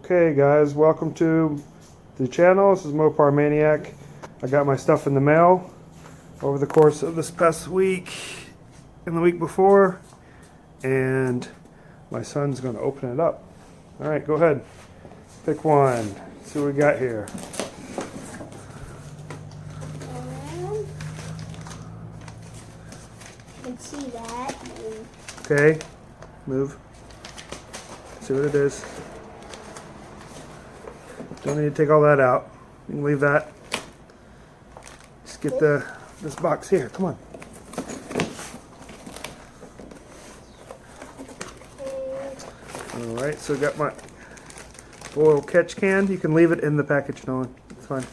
Okay guys, welcome to the channel. This is Mopar Maniac. I got my stuff in the mail over the course of this past week and the week before, and my son's going to open it up. Alright, go ahead. Pick one. See what we got here. You can see that. Okay, move. See what it is. Don't need to take all that out. You can leave that. Just get this box here. Come on. Alright, so I got my oil catch can. You can leave it in the package, Nolan. It's fine.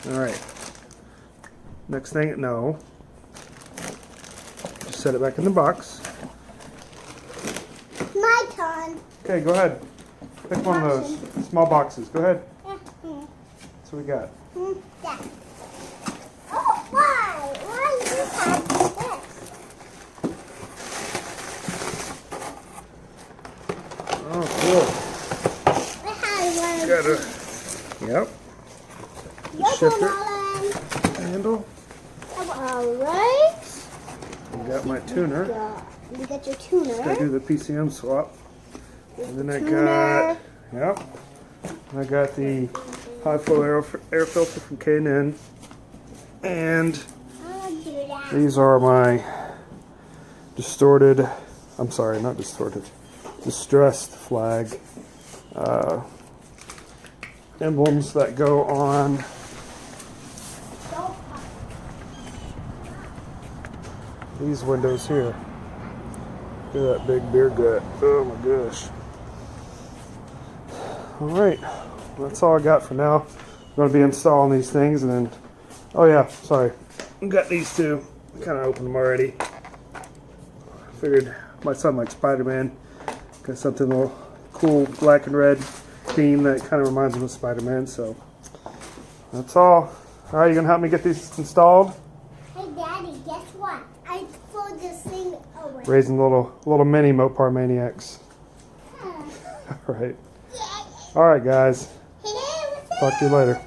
Alright. Next thing, no. Just set it back in the box. My turn. Okay, go ahead. Pick one of those small boxes. Go ahead. That's what we got. Yeah. Oh, why? Why do you have this? Oh, cool. I had one. Yep. Your Shift turn, it. Alan. Handle. Alright. I got my tuner. You got your tuner. Gotta do the PCM swap. And then I Tuner. I got the high flow air filter from K&N, and I'll do that. these are my distressed flag emblems that go on these windows here. Look at that big beer gut. Oh my gosh. Alright, that's all I got for now. I'm going to be installing these things, and then, oh yeah, sorry. I got these two. I kind of opened them already. Figured my son likes Spider-Man. Got something a little cool black and red theme that kind of reminds him of Spider-Man, so that's all. Alright, you going to help me get these installed? Hey, Daddy, guess what? I threw this thing away. Raising little mini Mopar Maniacs. Alright. Alright guys. Hey, what's Talk to you later.